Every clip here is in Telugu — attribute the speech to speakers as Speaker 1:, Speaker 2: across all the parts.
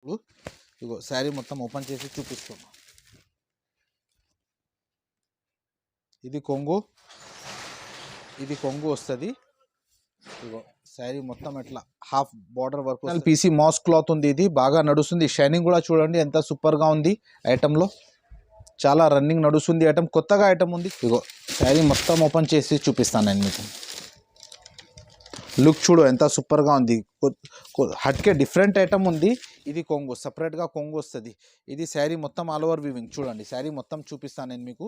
Speaker 1: మీకు. ఇగో శారీ మొత్తం ఓపెన్ చేసి చూపిస్తున్నా. ఇది కొంగు వస్తుంది. ఇగో శారీ మొత్తం ఎట్లా half border work PC mass cloth ఉంది. ఇది బాగా నడుస్తుంది. షైనింగ్ కూడా చూడండి ఎంత సూపర్గా ఉంది. ఐటెంలో చాలా రన్నింగ్ నడుస్తుంది. ఐటమ్ కొత్తగా ఐటమ్ ఉంది. ఇగో శారీ మొత్తం ఓపెన్ చేసి చూపిస్తాను నేను మీకు. లుక్ చూడు ఎంత సూపర్గా ఉంది. హట్కే డిఫరెంట్ ఐటమ్ ఉంది. ఇది కొంగు సపరేట్గా కొంగు వస్తుంది. ఇది శారీ మొత్తం ఆల్ ఓవర్ వీవింగ్ చూడండి. శారీ మొత్తం చూపిస్తాను నేను మీకు.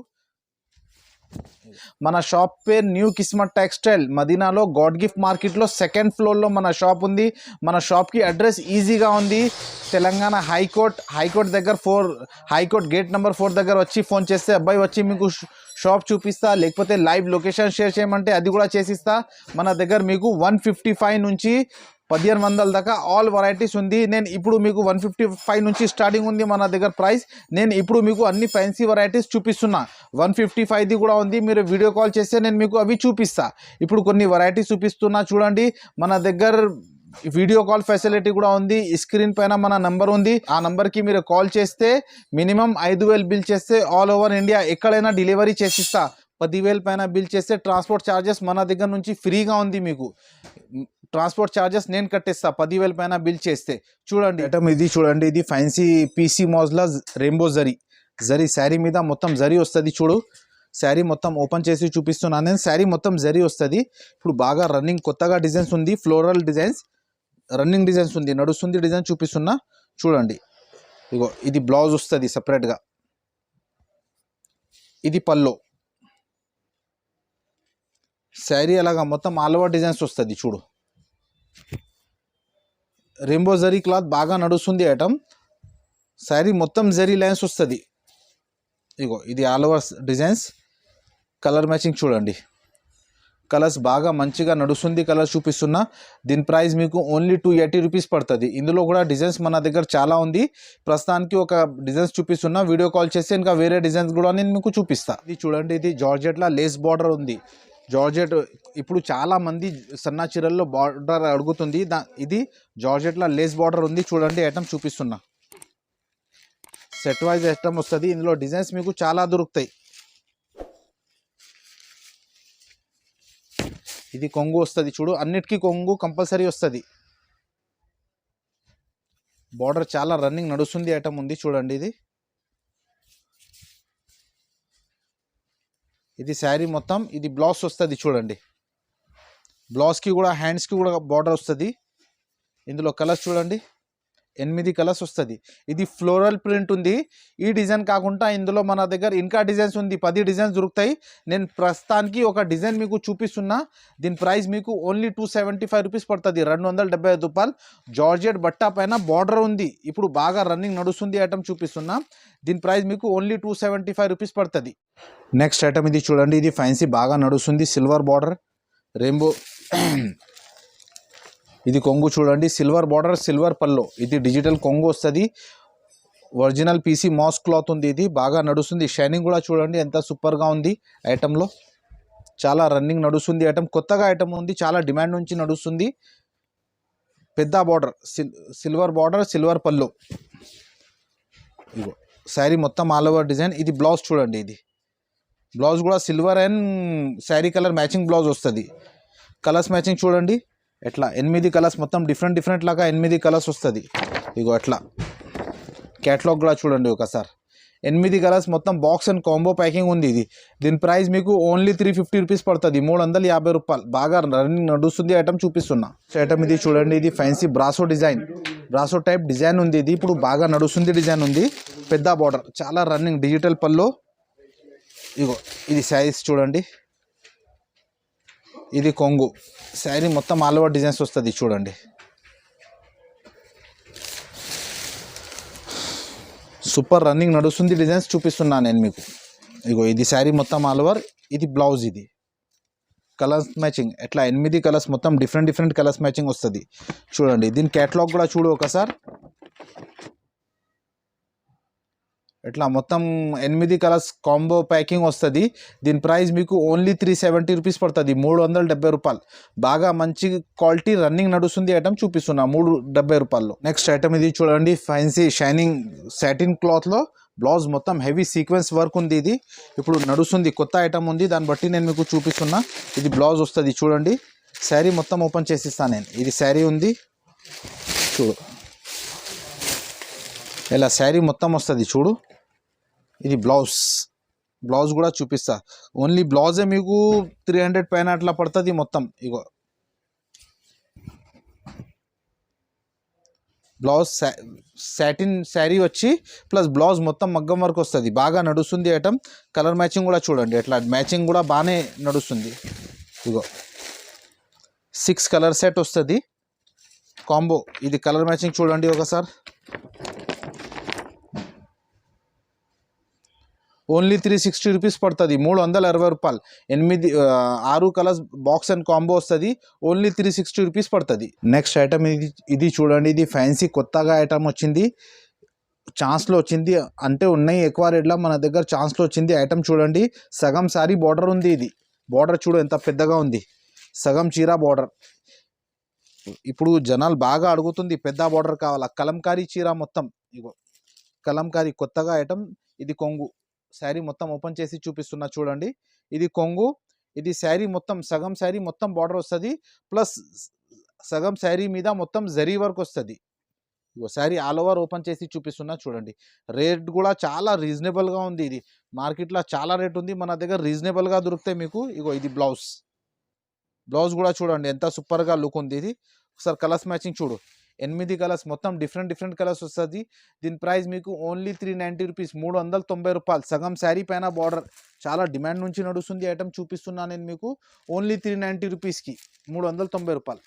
Speaker 1: మన షాప్ పేరు న్యూ కిస్మత్ టెక్స్టైల్, మదీనాలో గాడ్ గిఫ్ట్ మార్కెట్లో సెకండ్ ఫ్లోర్లో మన షాప్ ఉంది. మన షాప్కి అడ్రస్ ఈజీగా ఉంది. తెలంగాణ హైకోర్ట్ దగ్గర హైకోర్ట్ గేట్ నెంబర్ 4 దగ్గర వచ్చి ఫోన్ చేస్తే అబ్బాయి వచ్చి మీకు షాప్ చూపిస్తా, లేకపోతే లైవ్ లొకేషన్ షేర్ చేయమంటే అది కూడా చేసిస్తా. మన దగ్గర మీకు 155 నుంచి 1500 దాకా ఆల్ వెరైటీస్ ఉంది. నేను ఇప్పుడు మీకు 155 నుంచి స్టార్టింగ్ ఉంది మన దగ్గర ప్రైస్. నేను ఇప్పుడు మీకు అన్ని ఫ్యాన్సీ వెరైటీస్ చూపిస్తున్నా. 155ది కూడా ఉంది. మీరు వీడియో కాల్ చేస్తే నేను మీకు అవి చూపిస్తా. ఇప్పుడు కొన్ని వెరైటీస్ చూపిస్తున్నా చూడండి. మన దగ్గర వీడియో కాల్ ఫెసిలిటీ కూడా ఉంది. స్క్రీన్ పైన మన నంబర్ ఉంది. ఆ నంబర్కి మీరు కాల్ చేస్తే మినిమం 5000 బిల్ చేస్తే ఆల్ ఓవర్ ఇండియా ఎక్కడైనా డెలివరీ చేసిస్తా. 10,000 పైన బిల్ చేస్తే ట్రాన్స్పోర్ట్ ఛార్జెస్ మన దగ్గర నుంచి ఫ్రీగా ఉంది. మీకు ట్రాన్స్పోర్ట్ ఛార్జెస్ నేను కట్టిస్తా 10,000 పైన బిల్ చేస్తే. చూడండి ఐటమ్ ఇది చూడండి. ఇది ఫ్యాన్సీ పీసీ మోజ్లా రెయిన్బో జరీ శారీ మీద మొత్తం జరీ వస్తుంది. చూడు శారీ మొత్తం ఓపెన్ చేసి చూపిస్తున్నాను నేను. శారీ మొత్తం జరీ వస్తుంది. ఇప్పుడు బాగా రన్నింగ్ కొత్తగా డిజైన్స్ ఉంది. ఫ్లోరల్ డిజైన్స్ రన్నింగ్ డిజైన్స్ ఉంది. నడుస్తుంది డిజైన్ చూపిస్తున్నా చూడండి. ఇగో ఇది బ్లౌజ్ వస్తుంది సపరేట్గా. ఇది పల్లో. శారీ అలాగా మొత్తం ఆల్ ఓవర్ డిజైన్స్ వస్తుంది. చూడు రెయిన్బో జరీ క్లాత్ బాగా నడుస్తుంది ఐటమ్. శారీ మొత్తం జరీ లైన్స్ వస్తుంది. ఇగో ఇది all over designs. Colour matching చూడండి. కలర్స్ బాగా మంచిగా నడుస్తుంది. కలర్స్ చూపిస్తున్నా. దీని ప్రైస్ మీకు ఓన్లీ 280 రూపీస్ పడుతుంది. ఇందులో కూడా డిజైన్స్ మన దగ్గర చాలా ఉంది. ప్రస్తుతానికి ఒక డిజైన్స్ చూపిస్తున్నా. వీడియో కాల్ చేస్తే ఇంకా వేరే డిజైన్స్ కూడా నేను మీకు చూపిస్తా. ఇది చూడండి. ఇది జార్జెట్లో లేస్ బార్డర్ ఉంది. జార్జెట్ ఇప్పుడు చాలా మంది సన్నా చీరల్లో బార్డర్ అడుగుతుంది. ఇది జార్జెట్లో లేస్ బార్డర్ ఉంది. చూడండి ఐటమ్ చూపిస్తున్నా. సెట్ వైజ్ ఐటమ్ వస్తుంది. ఇందులో డిజైన్స్ మీకు చాలా దొరుకుతాయి. ఇది కొంగు వస్తుంది. చూడు అన్నిటికీ కొంగు కంపల్సరీ వస్తుంది. బార్డర్ చాలా రన్నింగ్ నడుస్తుంది ఐటమ్ ఉంది. చూడండి ఇది శారీ మొత్తం. ఇది బ్లౌజ్ వస్తుంది. చూడండి బ్లౌజ్కి కూడా హ్యాండ్స్కి కూడా బార్డర్ వస్తుంది. ఇందులో కలర్స్ చూడండి 8 కలర్స్ వస్తుంది. ఇది ఫ్లోరల్ ప్రింట్ ఉంది. ఈ డిజైన్ కాకుండా ఇందులో మన దగ్గర ఇంకా డిజైన్స్ ఉంది. 10 డిజైన్స్ దొరుకుతాయి. నేను ప్రస్తుతానికి ఒక డిజైన్ మీకు చూపిస్తున్నా. దీని ప్రైస్ మీకు ఓన్లీ 275 రూపీస్ పడుతుంది. 275 రూపాయలు. జార్జెట్ బట్ట పైన బార్డర్ ఉంది. ఇప్పుడు బాగా రన్నింగ్ నడుస్తుంది ఐటమ్ చూపిస్తున్నా. దీని ప్రైస్ మీకు ఓన్లీ 275 రూపీస్ పడుతుంది. నెక్స్ట్ ఐటమ్ ఇది చూడండి. ఇది ఫ్యాన్సీ బాగా నడుస్తుంది. Silver border rainbow. ఇది కొంగు చూడండి. సిల్వర్ బార్డర్ సిల్వర్ పల్లో. ఇది డిజిటల్ కొంగు వస్తుంది. ఒరిజినల్ పీసీ మాస్ క్లాత్ ఉంది. ఇది బాగా నడుస్తుంది. షైనింగ్ కూడా చూడండి ఎంత సూపర్గా ఉంది. ఐటెంలో చాలా రన్నింగ్ నడుస్తుంది. ఐటమ్ కొత్తగా ఐటమ్ ఉంది. చాలా డిమాండ్ నుంచి నడుస్తుంది. పెద్ద బార్డర్ సిల్వర్ బార్డర్ సిల్వర్ పల్లో. ఇగో శారీ మొత్తం ఆల్ ఓవర్ డిజైన్. ఇది బ్లౌజ్ చూడండి. ఇది బ్లౌజ్ కూడా silver and sari colour matching blouse వస్తుంది. కలర్స్ మ్యాచింగ్ చూడండి ఎట్లా 8 కలర్స్ మొత్తం డిఫరెంట్ లాగా 8 కలర్స్ వస్తుంది. ఇగో అట్లా క్యాటలాగ్ కూడా చూడండి ఒకసారి. 8 కలర్స్ మొత్తం బాక్స్ అండ్ కాంబో ప్యాకింగ్ ఉంది. దీని ప్రైస్ మీకు ఓన్లీ 350 రూపీస్ పడుతుంది. 350 రూపాయలు. బాగా రన్నింగ్ నడుస్తుంది ఐటమ్ చూపిస్తున్నా. ఐటమ్ ఇది చూడండి. ఇది fancy brasso design. Brasso type design ఉంది. ఇది ఇప్పుడు బాగా నడుస్తుంది డిజైన్ ఉంది. పెద్ద బార్డర్ చాలా రన్నింగ్ డిజిటల్ పల్లో. ఇగో ఇది సైజ్ చూడండి. ఇది కొంగు. శారీ మొత్తం ఆల్ ఓవర్ డిజైన్స్ వస్తుంది. చూడండి సూపర్ రన్నింగ్ నడుస్తుంది డిజైన్స్ చూపిస్తున్నాను నేను మీకు. ఇగో ఇది శారీ మొత్తం ఆల్ ఓవర్. ఇది బ్లౌజ్. ఇది కలర్స్ మ్యాచింగ్ ఎట్లా 8 కలర్స్ మొత్తం డిఫరెంట్ కలర్స్ మ్యాచింగ్ వస్తుంది. చూడండి దీని క్యాటలాగ్ కూడా చూడు ఒకసారి. ఇట్లా మొత్తం 8 కలర్స్ కాంబో ప్యాకింగ్ వస్తుంది. దీని ప్రైస్ మీకు ఓన్లీ 370 రూపీస్ పడుతుంది, 370 రూపాయలు. బాగా మంచి క్వాలిటీ రన్నింగ్ నడుస్తుంది ఐటమ్ చూపిస్తున్నా 370 రూపాయల్లో. నెక్స్ట్ ఐటమ్ ఇది చూడండి, ఫ్యాన్సీ షైనింగ్ సాటిన్ క్లాత్లో బ్లౌజ్ మొత్తం హెవీ సీక్వెన్స్ వర్క్ ఉంది. ఇది ఇప్పుడు నడుస్తుంది, కొత్త ఐటమ్ ఉంది, దాన్ని బట్టి నేను మీకు చూపిస్తున్నా. ఇది బ్లౌజ్ వస్తుంది చూడండి. శారీ మొత్తం ఓపెన్ చేసిస్తాను నేను. ఇది శారీ ఉంది చూడు, ఇలా శారీ మొత్తం వస్తుంది చూడు. ఇది బ్లౌజ్ కూడా చూపిస్తా. ఓన్లీ బ్లౌజే మీకు 300 పైన అట్లా పడుతుంది మొత్తం. ఇగో బ్లౌజ్ సాటిన్ శారీ వచ్చి ప్లస్ బ్లౌజ్ మొత్తం మగ్గం వర్క్ వస్తుంది. బాగా నడుస్తుంది ఐటమ్. కలర్ మ్యాచింగ్ కూడా చూడండి, ఎట్లా మ్యాచింగ్ కూడా బాగానే నడుస్తుంది. ఇగో 6 కలర్ సెట్ వస్తుంది కాంబో. ఇది కలర్ మ్యాచింగ్ చూడండి ఒకసారి. ఓన్లీ 360 రూపీస్ పడుతుంది, 360 రూపాయలు. 6 కలర్స్ బాక్స్ అండ్ కాంబో వస్తుంది, ఓన్లీ 360 రూపీస్ పడుతుంది. నెక్స్ట్ ఐటమ్ ఇది చూడండి. ఇది ఫ్యాన్సీ కొత్తగా ఐటమ్ వచ్చింది, ఛాన్స్లో వచ్చింది. అంటే ఉన్నాయి ఎక్కువ రేట్లో, మన దగ్గర ఛాన్స్లో వచ్చింది ఐటమ్ చూడండి. సగం సారీ బార్డర్ ఉంది. ఇది బార్డర్ చూడు ఎంత పెద్దగా ఉంది, సగం చీర బార్డర్. ఇప్పుడు జనాలు బాగా అడుగుతుంది పెద్ద బార్డర్ కావాలా, కలంకారీ చీర మొత్తం. ఇగో కలంకారీ కొత్తగా ఐటమ్. ఇది కొంగు. శారీ మొత్తం ఓపెన్ చేసి చూపిస్తున్నా చూడండి. ఇది కొంగు. ఇది శారీ మొత్తం, సగం శారీ మొత్తం బార్డర్ వస్తుంది, ప్లస్ సగం శారీ మీద మొత్తం జరీ వర్క్ వస్తుంది. ఇగో శారీ ఆల్ ఓవర్ ఓపెన్ చేసి చూపిస్తున్నా చూడండి. రేట్ కూడా చాలా రీజనబుల్గా ఉంది. ఇది మార్కెట్లో చాలా రేట్ ఉంది, మన దగ్గర రీజనబుల్గా దొరుకుతాయి మీకు. ఇగో ఇది బ్లౌజ్ కూడా చూడండి ఎంత సూపర్గా లుక్ ఉంది. ఇది ఒకసారి కలర్స్ మ్యాచింగ్ చూడు. 8 కలర్స్ మొత్తం డిఫరెంట్ కలర్స్ వస్తుంది. దీని ప్రైస్ మీకు ఓన్లీ 390 రూపీస్, 390 రూపాయలు. సగం శారీ పైన బార్డర్, చాలా డిమాండ్ నుంచి నడుస్తుంది ఐటమ్ చూపిస్తున్నా నేను మీకు. ఓన్లీ 390 రూపీస్కి 390 రూపాయలు.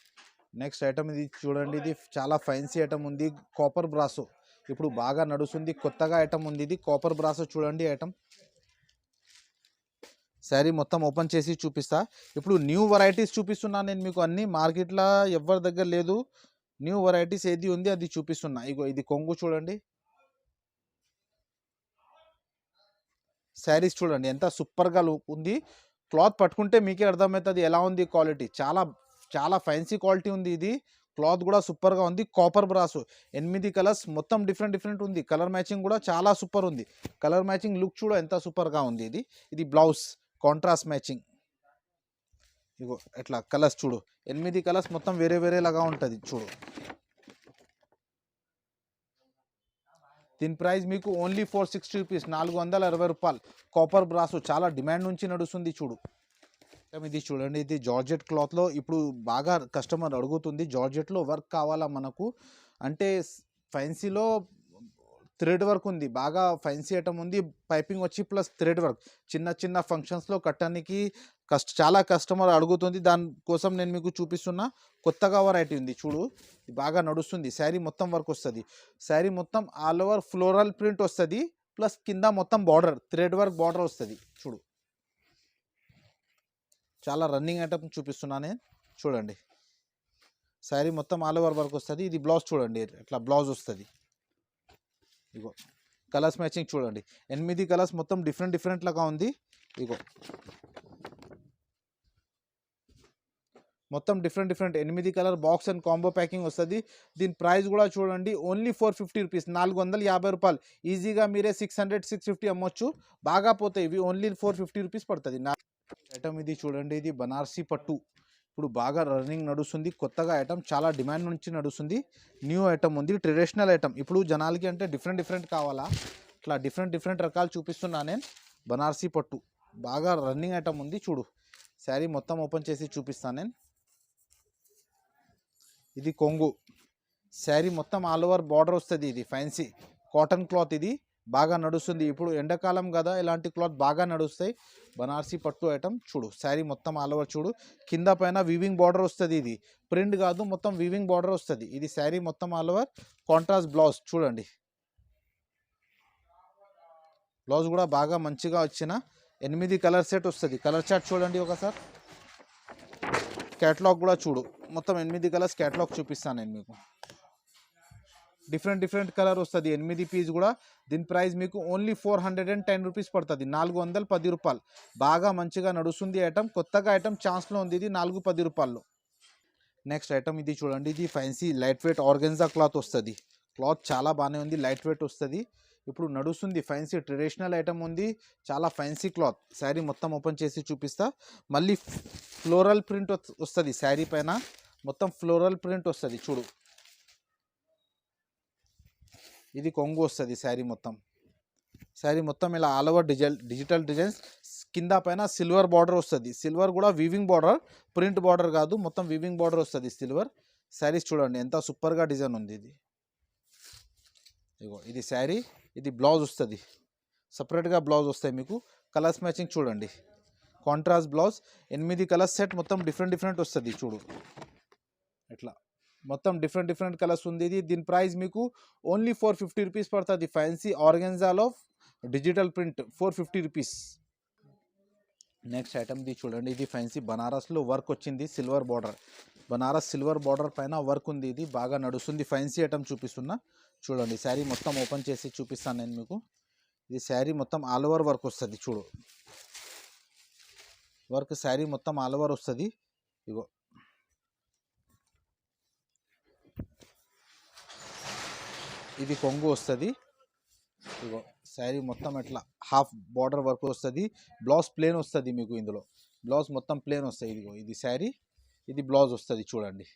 Speaker 1: నెక్స్ట్ ఐటమ్ ఇది చూడండి. ఇది చాలా ఫ్యాన్సీ ఐటమ్ ఉంది, కాపర్ బ్రాసో. ఇప్పుడు బాగా నడుస్తుంది, కొత్తగా ఐటమ్ ఉంది. ఇది కాపర్ బ్రాసో చూడండి ఐటమ్. శారీ మొత్తం ఓపెన్ చేసి చూపిస్తా. ఇప్పుడు న్యూ వెరైటీస్ చూపిస్తున్నా నేను మీకు. అన్ని మార్కెట్లో ఎవరి దగ్గర లేదు, న్యూ వెరైటీస్ ఏది ఉంది అది చూపిస్తున్నా. ఇగో ఇది కొంగు చూడండి. శారీస్ చూడండి ఎంత సూపర్గా ఉంది. క్లాత్ పట్టుకుంటే మీకే అర్థమవుతుంది ఎలా ఉంది క్వాలిటీ. చాలా ఫ్యాన్సీ క్వాలిటీ ఉంది. ఇది క్లాత్ కూడా సూపర్గా ఉంది. కాపర్ బ్రాసు 8 కలర్స్ మొత్తం డిఫరెంట్ ఉంది. కలర్ మ్యాచింగ్ కూడా చాలా సూపర్ ఉంది. కలర్ మ్యాచింగ్ లుక్ చూడ ఎంత సూపర్గా ఉంది. ఇది బ్లౌజ్ కాంట్రాస్ట్ మ్యాచింగ్. ఇగో ఎట్లా కలర్స్ చూడు, 8 కలర్స్ మొత్తం వేరే లాగా ఉంటుంది చూడు. దీని ప్రైస్ మీకు ఓన్లీ 460 రూపీస్, 460 రూపాయలు. కాపర్ బ్రాసు చాలా డిమాండ్ నుంచి నడుస్తుంది చూడు. ఇది చూడండి. ఇది జార్జెట్ క్లాత్లో ఇప్పుడు బాగా కస్టమర్ అడుగుతుంది. జార్జెట్లో వర్క్ కావాలా మనకు అంటే, ఫ్యాన్సీలో థ్రెడ్ వర్క్ ఉంది, బాగా ఫ్యాన్సీ ఐటమ్ ఉంది. పైపింగ్ వచ్చి ప్లస్ థ్రెడ్ వర్క్, చిన్న ఫంక్షన్స్లో కట్టడానికి చాలా కస్టమర్ అడుగుతుంది. దానికోసం నేను మీకు చూపిస్తున్నా. కొత్తగా వెరైటీ ఉంది చూడు, బాగా నడుస్తుంది. శారీ మొత్తం వర్క్ వస్తుంది. శారీ మొత్తం ఆల్ ఓవర్ ఫ్లోరల్ ప్రింట్ వస్తుంది, ప్లస్ కింద మొత్తం బార్డర్ థ్రెడ్ వర్క్ బార్డర్ వస్తుంది చూడు. చాలా రన్నింగ్ ఐటమ్ చూపిస్తున్నా నేను చూడండి. శారీ మొత్తం ఆల్ ఓవర్ వర్క్ వస్తుంది. ఇది బ్లౌజ్ చూడండి ఎట్లా బ్లౌజ్ వస్తుంది. ఇగో కలర్స్ మ్యాచింగ్ చూడండి. 8 కలర్స్ మొత్తం డిఫరెంట్ లాగా ఉంది. ఇగో మొత్తం different 8 colour box and combo packing వస్తుంది. దీని ప్రైస్ కూడా చూడండి ఓన్లీ 450 రూపీస్, 450 రూపాయలు. ఈజీగా మీరే 600-650 అమ్మొచ్చు. బాగా పోతాయి ఇవి. ఓన్లీ 450 రూపీస్ పడుతుంది. ఐటమ్ ఇది చూడండి. ఇది బనారసి పట్టు ఇప్పుడు బాగా రన్నింగ్ నడుస్తుంది. కొత్తగా ఐటమ్ చాలా డిమాండ్ నుంచి నడుస్తుంది. న్యూ ఐటమ్ ఉంది, ట్రెడిషనల్ ఐటమ్. ఇప్పుడు జనాలకి అంటే డిఫరెంట్ కావాలా, ఇట్లా డిఫరెంట్ రకాలు చూపిస్తున్నా నేను. బనారసి పట్టు బాగా రన్నింగ్ ఐటమ్ ఉంది చూడు. శారీ మొత్తం ఓపెన్ చేసి చూపిస్తాను నేను. ఇది కొంగు. శారీ మొత్తం ఆల్ ఓవర్ బార్డర్ వస్తుంది. ఇది ఫ్యాన్సీ కాటన్ క్లాత్. ఇది బాగా నడుస్తుంది. ఇప్పుడు ఎండాకాలం కదా, ఇలాంటి క్లాత్ బాగా నడుస్తాయి. బనారసి పట్టు ఐటమ్ చూడు. శారీ మొత్తం ఆల్ ఓవర్ చూడు. కింద పైన వీవింగ్ బార్డర్ వస్తుంది. ఇది ప్రింట్ కాదు, మొత్తం వీవింగ్ బార్డర్ వస్తుంది. ఇది శారీ మొత్తం ఆల్ ఓవర్. కాంట్రాస్ట్ బ్లౌజ్ చూడండి. బ్లౌజ్ కూడా బాగా మంచిగా వచ్చిన 8 కలర్ సెట్ వస్తుంది. కలర్ చార్ట్ చూడండి ఒకసారి. క్యాటలాగ్ కూడా చూడు. మొత్తం 8 కలర్స్ క్యాటలాగ్ చూపిస్తాను నేను మీకు. డిఫరెంట్ కలర్ వస్తుంది 8 పీస్ కూడా. దీని ప్రైస్ మీకు ఓన్లీ 410 రూపీస్ పడుతుంది, 410 రూపాయలు. బాగా మంచిగా నడుస్తుంది ఐటమ్, కొత్తగా ఐటమ్ ఛాన్స్లో ఉంది ఇది 410 రూపాయలు. నెక్స్ట్ ఐటమ్ ఇది చూడండి, ఇది fancy light weight organza cloth వస్తుంది. క్లాత్ చాలా బాగానే ఉంది, లైట్ వెయిట్ వస్తుంది. ఇప్పుడు నడుస్తుంది ఫ్యాన్సీ ట్రెడిషనల్ ఐటమ్ ఉంది, చాలా ఫ్యాన్సీ క్లాత్. శారీ మొత్తం ఓపెన్ చేసి చూపిస్తా. మళ్ళీ ఫ్లోరల్ ప్రింట్ వస్తుంది శారీ పైన, మొత్తం ఫ్లోరల్ ప్రింట్ వస్తుంది చూడు. ఇది కొంగు వస్తుంది శారీ మొత్తం ఇలా ఆల్ ఓవర్ డిజిటల్ డిజైన్స్. కింద పైన సిల్వర్ బార్డర్ వస్తుంది. సిల్వర్ కూడా వీవింగ్ బార్డర్, ప్రింట్ బార్డర్ కాదు, మొత్తం వీవింగ్ బార్డర్ వస్తుంది సిల్వర్. శారీస్ చూడండి ఎంత సూపర్గా డిజైన్ ఉంది ఇది. ఇగో ఇది శారీ, ఇది బ్లౌజ్ వస్తుంది, సపరేట్గా బ్లౌజ్ వస్తాయి మీకు. కలర్స్ మ్యాచింగ్ చూడండి, కాంట్రాస్ట్ బ్లౌజ్. 8 కలర్స్ సెట్, మొత్తం డిఫరెంట్ వస్తుంది చూడు. ఇట్లా మొత్తం డిఫరెంట్ కలర్స్ ఉంది ఇది. దీని ప్రైస్ మీకు ఓన్లీ 450 రూపీస్ పడుతుంది. ఫ్యాన్సీ ఆర్గెన్జాలో digital print 450 rupees. Next item ఇది చూడండి, ఇది ఫ్యాన్సీ బనారస్లో వర్క్ వచ్చింది, silver border. Banaras silver border పైన వర్క్ ఉంది, ఇది బాగా నడుస్తుంది. ఫ్యాన్సీ ఐటమ్ చూపిస్తున్నా చూడండి. శారీ మొత్తం ఓపెన్ చేసి చూపిస్తాను నేను మీకు. ఇది శారీ మొత్తం ఆల్ ఓవర్ వర్క్ వస్తుంది చూడు. వర్క్ శారీ మొత్తం ఆల్ ఓవర్ వస్తుంది. ఇగో ఇది కొంగు వస్తుంది. ఇగో శారీ మొత్తం ఇట్లా హాఫ్ బార్డర్ వర్క్ వస్తుంది. బ్లౌజ్ ప్లేన్ వస్తుంది మీకు, ఇందులో బ్లౌజ్ మొత్తం ప్లేన్ వస్తుంది. ఇదిగో ఇది శారీ, ఇది బ్లౌజ్ వస్తుంది చూడండి.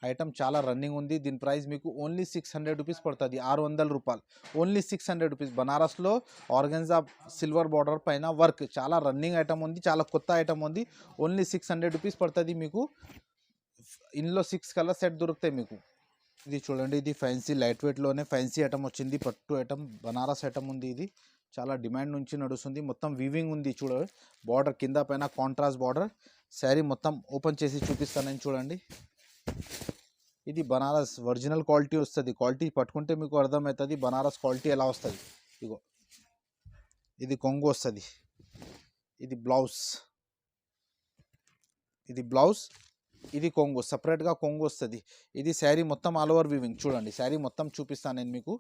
Speaker 1: ఐటమ్ చాలా రన్నింగ్ ఉంది. దీని ప్రైస్ మీకు ఓన్లీ 600 రూపీస్ పడుతుంది, 600 రూపాయలు. Only 600 rupees. బనారస్లో ఆర్గెన్జా సిల్వర్ బార్డర్ పైన వర్క్, చాలా రన్నింగ్ ఐటమ్ ఉంది, చాలా కొత్త ఐటమ్ ఉంది. ఓన్లీ 600 రూపీస్ పడుతుంది మీకు. ఇందులో 6 కలర్ సెట్ దొరుకుతాయి మీకు. ఇది చూడండి, ఇది ఫ్యాన్సీ లైట్ వెయిట్లోనే ఫ్యాన్సీ ఐటమ్ వచ్చింది, పట్టు ఐటమ్, బనారస్ ఐటమ్ ఉంది. ఇది చాలా డిమాండ్ నుంచి నడుస్తుంది. మొత్తం వీవింగ్ ఉంది చూడండి, బార్డర్ కింద పైన కాంట్రాస్ట్ బార్డర్. శారీ మొత్తం ఓపెన్ చేసి చూపిస్తాను నేను చూడండి. ఇది బనారస్ ఒరిజినల్ క్వాలిటీ వస్తుంది. క్వాలిటీ పట్టుకుంటే మీకు అర్థమవుతుంది బనారస్ క్వాలిటీ ఎలా వస్తుంది. ఇగో ఇది కొంగు వస్తుంది, ఇది బ్లౌజ్, ఇది కొంగు, సపరేట్గా కొంగు వస్తుంది. ఇది శారీ మొత్తం ఆల్ ఓవర్ వీవింగ్ చూడండి. శారీ మొత్తం చూపిస్తాను నేను మీకు.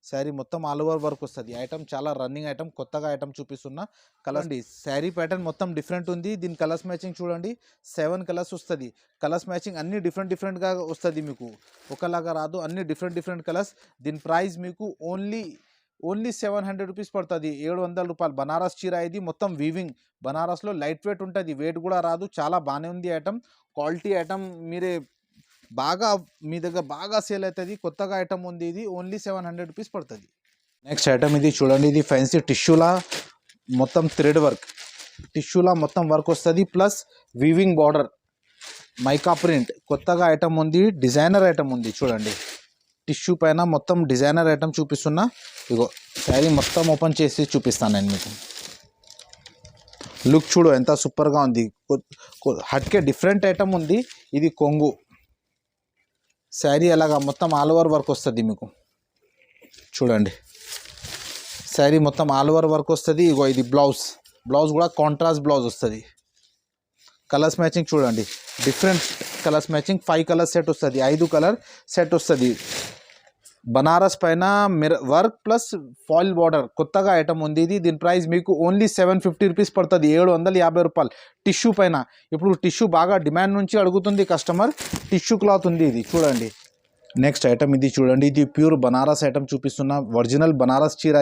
Speaker 1: శారీ మొత్తం ఆల్ ఓవర్ వర్క్ వస్తుంది. ఐటమ్ చాలా రన్నింగ్ ఐటమ్, కొత్తగా ఐటమ్ చూపిస్తున్నా. కలర్ అండి, శారీ ప్యాటర్న్ మొత్తం డిఫరెంట్ ఉంది. దీని కలర్స్ మ్యాచింగ్ చూడండి, 7 కలర్స్ వస్తుంది. కలర్స్ మ్యాచింగ్ అన్ని డిఫరెంట్గా వస్తుంది మీకు, ఒకలాగా రాదు, అన్ని డిఫరెంట్ కలర్స్. దీని ప్రైస్ మీకు ఓన్లీ 700 రూపీస్ పడుతుంది, 700 రూపాయలు. బనారస్ చీర ఇది, మొత్తం వీవింగ్. బనారస్లో లైట్ వెయిట్ ఉంటుంది, వెయిట్ కూడా రాదు. చాలా బాగానే ఉంది ఐటమ్, క్వాలిటీ ఐటమ్. మీరే బాగా మీ దగ్గర బాగా సేల్ అవుతుంది, కొత్తగా ఐటమ్ ఉంది ఇది. ఓన్లీ 700 రూపీస్ పడుతుంది. నెక్స్ట్ ఐటమ్ ఇది చూడండి, ఇది ఫ్యాన్సీ టిష్యూలా మొత్తం థ్రెడ్ వర్క్, టిష్యూలా మొత్తం వర్క్ వస్తుంది, plus weaving border, mica print. కొత్తగా ఐటమ్ ఉంది, డిజైనర్ ఐటమ్ ఉంది చూడండి. టిష్యూ పైన మొత్తం డిజైనర్ ఐటమ్ చూపిస్తున్నా. ఇగో శారీ మొత్తం ఓపెన్ చేసి చూపిస్తాను నేను మీకు. లుక్ చూడు ఎంత సూపర్గా ఉంది, హట్కే డిఫరెంట్ ఐటమ్ ఉంది. ఇది కొంగు శారీ, అలాగా మొత్తం ఆల్ ఓవర్ వర్క్ వస్తుంది మీకు చూడండి. శారీ మొత్తం ఆల్ ఓవర్ వర్క్ వస్తుంది. ఇగో ఇది బ్లౌజ్ కూడా కాంట్రాస్ట్ బ్లౌజ్ వస్తుంది. కలర్స్ మ్యాచింగ్ చూడండి, different colours matching. 5 colour set వస్తుంది, 5 కలర్ సెట్ వస్తుంది. బనారస్ పైన వర్క్ ప్లస్ ఫాయిల్ బార్డర్, కొత్తగా ఐటమ్ ఉంది ఇది. దీని ప్రైస్ మీకు ఓన్లీ 750 రూపీస్ పడుతుంది, 750 రూపాయలు. టిష్యూ పైన ఇప్పుడు టిష్యూ బాగా డిమాండ్ నుంచి అడుగుతుంది కస్టమర్. టిష్యూ క్లాత్ ఉంది ఇది చూడండి. నెక్స్ట్ ఐటమ్ ఇది చూడండి, ఇది ప్యూర్ బనారస్ ఐటమ్ చూపిస్తున్నా. ఒరిజినల్ బనారస్ చీర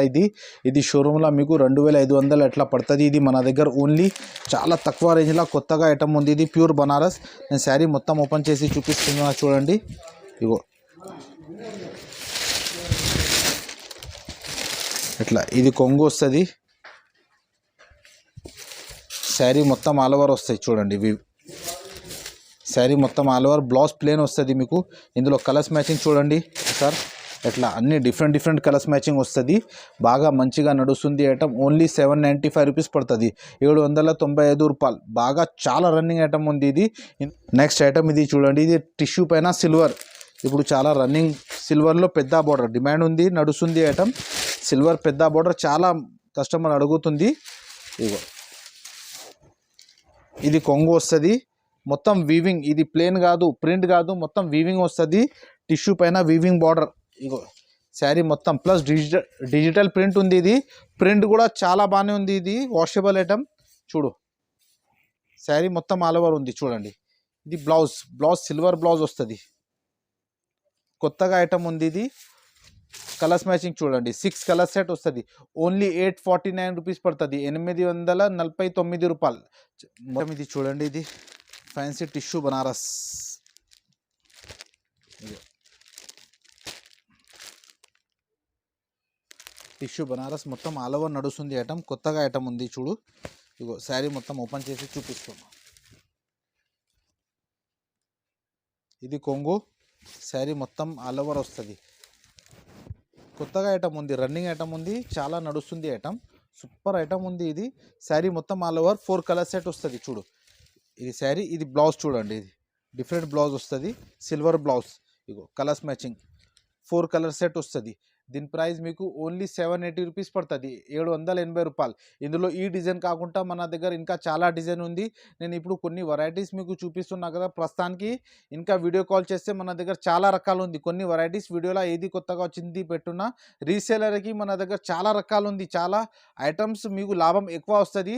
Speaker 1: ఇది షోరూంలో మీకు 2500 ఎట్లా పడుతుంది. ఇది మన దగ్గర ఓన్లీ చాలా తక్కువ రేంజ్లో కొత్తగా ఐటమ్ ఉంది. ఇది ప్యూర్ బనారస్. నేను శారీ మొత్తం ఓపెన్ చేసి చూపిస్తున్నా చూడండి. ఇగో ఇట్లా ఇది కొంగు వస్తుంది. శారీ మొత్తం ఆల్ ఓవర్ వస్తాయి చూడండి. శారీ మొత్తం ఆల్ ఓవర్, బ్లౌజ్ ప్లేన్ వస్తుంది మీకు. ఇందులో కలర్స్ మ్యాచింగ్ చూడండి సార్, ఎట్లా అన్ని డిఫరెంట్ కలర్స్ మ్యాచింగ్ వస్తుంది. బాగా మంచిగా నడుస్తుంది ఐటమ్. ఓన్లీ 795 రూపీస్ పడుతుంది, 795 రూపాయలు. బాగా చాలా రన్నింగ్ ఐటమ్ ఉంది ఇది. నెక్స్ట్ ఐటమ్ ఇది చూడండి, ఇది టిష్యూ పైన సిల్వర్. ఇప్పుడు చాలా రన్నింగ్, సిల్వర్లో పెద్ద బార్డర్ డిమాండ్ ఉంది, నడుస్తుంది ఐటమ్. సిల్వర్ పెద్ద బార్డర్ చాలా కస్టమర్ అడుగుతుంది. ఇగో ఇది కొంగు వస్తుంది, మొత్తం వీవింగ్, ఇది ప్లేన్ కాదు, ప్రింట్ కాదు, మొత్తం వీవింగ్ వస్తుంది. టిష్యూ పైన వీవింగ్ బార్డర్. ఇగో శారీ మొత్తం ప్లస్ డిజిటల్ ప్రింట్ ఉంది. ఇది ప్రింట్ కూడా చాలా బాగానే ఉంది. ఇది వాషబుల్ ఐటమ్. చూడు శారీ మొత్తం ఆల్ ఓవర్ ఉంది చూడండి. ఇది బ్లౌజ్ సిల్వర్ బ్లౌజ్ వస్తుంది. కొత్తగా ఐటమ్ ఉంది ఇది. కలర్స్ మ్యాచింగ్ చూడండి, 6 కలర్ సెట్ వస్తుంది. ఓన్లీ 849 రూపీస్ పడుతుంది, 849 రూపాయలు. మొత్తం ఇది చూడండి, ఇది fancy tissue Banaras. Tissue Banaras మొత్తం ఆల్ ఓవర్ నడుస్తుంది ఐటమ్. కొత్తగా ఐటమ్ ఉంది చూడు. ఇగో శారీ మొత్తం ఓపెన్ చేసి చూపిస్తున్నా. ఇది కొంగు. శారీ మొత్తం ఆల్ ఓవర్ వస్తుంది. కొత్తగా ఐటమ్ ఉంది, రన్నింగ్ ఐటమ్ ఉంది, చాలా నడుస్తుంది ఐటమ్. సూపర్ ఐటమ్ ఉంది ఇది. శారీ మొత్తం ఆల్ ఓవర్ 4 కలర్ సెట్ వస్తుంది చూడు. ఇది శారీ, ఇది బ్లౌజ్ చూడండి. ఇది డిఫరెంట్ బ్లౌజ్ వస్తుంది, సిల్వర్ బ్లౌజ్. ఇగో కలర్స్ మ్యాచింగ్ 4 కలర్ సెట్ వస్తుంది. దీని ప్రైస్ మీకు ఓన్లీ 780 రూపీస్ పడుతుంది, 780 రూపాయలు. ఇందులో ఈ డిజైన్ కాకుండా మన దగ్గర ఇంకా చాలా డిజైన్ ఉంది. నేను ఇప్పుడు కొన్ని వెరైటీస్ మీకు చూపిస్తున్నా కదా ప్రస్తుతానికి. ఇంకా వీడియో కాల్ చేస్తే మన దగ్గర చాలా రకాలు ఉంది. కొన్ని వెరైటీస్ వీడియోలో ఏది కొత్తగా వచ్చింది పెట్టున్నా. రీసేలర్కి మన దగ్గర చాలా రకాలు ఉంది, చాలా ఐటమ్స్, మీకు లాభం ఎక్కువ వస్తుంది.